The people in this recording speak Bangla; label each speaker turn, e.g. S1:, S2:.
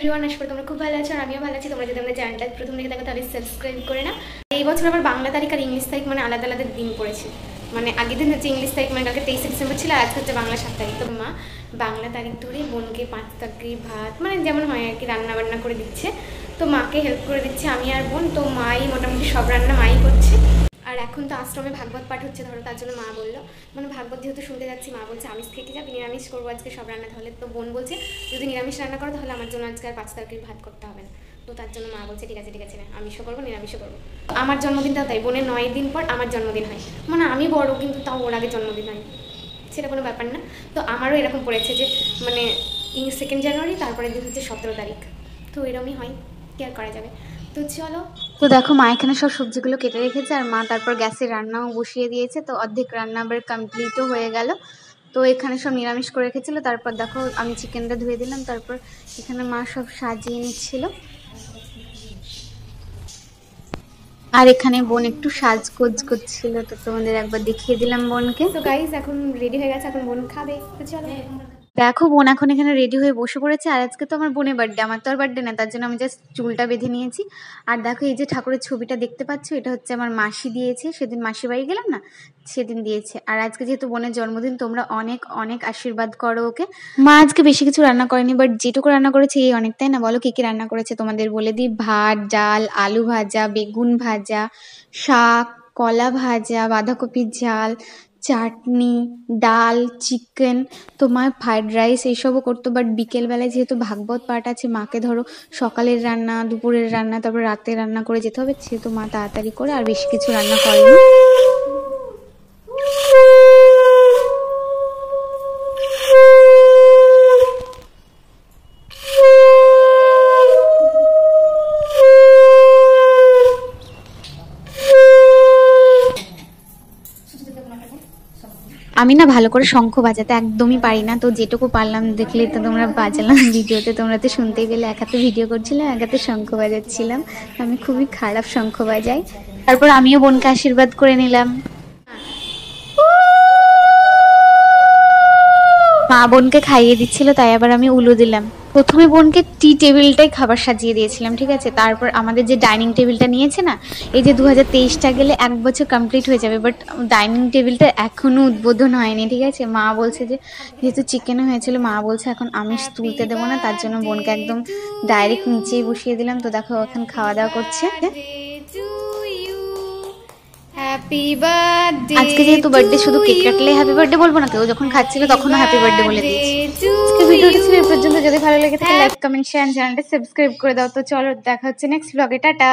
S1: এভরিওয়ান, আশা করি তোমরা খুব ভালো আছো আর আমিও ভালো আছি। তোমরা যদি আমাদের চ্যানেলটা প্রথম থেকে দেখো তাহলে সাবস্ক্রাইব করে না। এই বছর আবার বাংলা তারিখ আর ইংলিশ তারিখ মানে আলাদা আলাদা দিন পড়েছে। মানে আগের দিন হচ্ছে ইংলিশ তারিখ, মানে কালকে 23 ডিসেম্বর ছিল, আর আজকে হচ্ছে বাংলা 7 তারিখ। তো মা বাংলা তারিখ ধরে বোনকে 5 তরকারি ভাত মানে যেমন হয় আর কি রান্না বান্না করে দিচ্ছে। তো মাকে হেল্প করে দিচ্ছে আমি আর বোন। তো মাই মোটামুটি সব রান্না মাই করছে। আর এখন তো আশ্রমে ভাগবত পাঠ হচ্ছে ধরো, তার জন্য মা বললো মানে ভাগবত যেহেতু শুনতে যাচ্ছি, মা বলছে আমিষ থেকে যাবি, নিরামিষ করবো আজকে সব রান্না। তাহলে তো বোন বলছে যদি নিরামিষ রান্না করো তাহলে আমার জন্য আজকে আর 5 তরকারি ভাত করতে হবে না। তো তার জন্য মা বলছে ঠিক আছে না, আমিষও করবো নিরামিষও করবো। আমার জন্মদিনটাও তাই, বোনের 9 দিন পর আমার জন্মদিন হয়। মানে আমি বড় কিন্তু তাও ওর আগে জন্মদিন হয়, সেটা কোনো ব্যাপার না। তো আমারও এরকম পড়েছে যে মানে 2 জানুয়ারি, তারপরে দিন হচ্ছে 17 তারিখ। তো এরকমই হয়, কি আর করা যাবে। তো চলো, তো দেখো মা এখানে সব সবজিগুলো কেটে রেখেছে আর মা তারপর গ্যাসে রান্নাও বসিয়ে দিয়েছে। তো অর্ধেক রান্না আবার কমপ্লিটও হয়ে গেল। তো এখানে সব নিরামিষ করে রেখেছিল। তারপর দেখো আমি চিকেনটা ধুয়ে দিলাম। তারপর এখানে মা সব সাজিয়ে নিচ্ছিল। আর এখানে বোন একটু সাজগোজ করছিল, তো তোমাদের একবার দেখিয়ে দিলাম বোনকে। তো গাইস এখন রেডি হয়ে গেছে, এখন বোন খাবে। তো চলো, দেখো বোন এখন এখানে রেডি হয়ে বসে পড়েছে। আর আজকে তো আমার বোনের বার্থডে, আমার তো আর বার্থডে না, তার জন্য আমি জাস্ট চুলটা বেঁধে নিয়েছি। আর দেখো এই যে ঠাকুরের ছবিটা দেখতে পাচ্ছ, এটা হচ্ছে আমার মাসি দিয়েছে, সেদিন মাসি বাড়ি গেলাম না, সেদিন দিয়েছে। আর আজকে যেহেতু বোনের জন্মদিন, তোমরা অনেক অনেক আশীর্বাদ করো ওকে। মা আজকে বেশি কিছু রান্না করেনি, বাট যেটুকু রান্না করেছে এই অনেকটাই না। বলো কি কি রান্না করেছে তোমাদের বলে দিই। ভাত, ডাল, আলু ভাজা, বেগুন ভাজা, শাক, কলা ভাজা, বাঁধাকপির ঝাল, চাটনি, ডাল, চিকেন। তো মা ফ্রাইড রাইস এইসবও করতো, বাট বিকেলবেলায় যেহেতু ভাগবত পাঠ আছে, মাকে ধরো সকালের রান্না, দুপুরের রান্না, তারপর রাতে রান্না করে যেতে হবে, সেহেতু মা তাড়াতাড়ি করে আর বেশি কিছু রান্না করেনি। আমি না ভালো করে শঙ্খ বাজাতে একদমই পারি না, তো যেটুকু পারলাম দেখলে তো তোমরা বাজালাম ভিডিওতে। তোমরা তো শুনতেই পেলে, এক হাতে ভিডিও করছিলাম, এক হাতে শঙ্খ বাজাচ্ছিলাম। আমি খুবই খারাপ শঙ্খ বাজাই। তারপর আমিও বোনকে আশীর্বাদ করে নিলাম। মা বোনকে খাইয়ে দিচ্ছিল, তাই আবার আমি উলু দিলাম। প্রথমে বোনকে টি টেবিলটাই খাবার সাজিয়ে দিয়েছিলাম, ঠিক আছে। তারপর আমাদের যে ডাইনিং টেবিলটা নিয়েছে না, এই যে 2023টা গেলে 1 বছর কমপ্লিট হয়ে যাবে, বাট ডাইনিং টেবিলটা এখনো উদ্বোধন হয়নি, ঠিক আছে। মা বলছে যে যেহেতু চিকেনও হয়েছিল, মা বলছে এখন আমিষ তুলতে দেবো না, তার জন্য বোনকে একদম ডাইরেক্ট নিচেই বসিয়ে দিলাম। তো দেখো এখন খাওয়া দাওয়া করছে। Happy birthday. আজকে যেহেতু বার্থডে, শুধু কেক কাটলে হ্যাপি বার্থডে বলবো না, কেউ যখন খাচ্ছিল তখনও হ্যাপি বার্থডে বলে দিয়েছি। আজকে ভিডিওটা ছিল এই পর্যন্ত। যদি ভালো লেগে থাকে লাইক, কমেন্ট, শেয়ার, চ্যানেলটা সাবস্ক্রাইব করে দাও। তো চলো দেখা হচ্ছে নেক্সট ব্লগে, টাটা।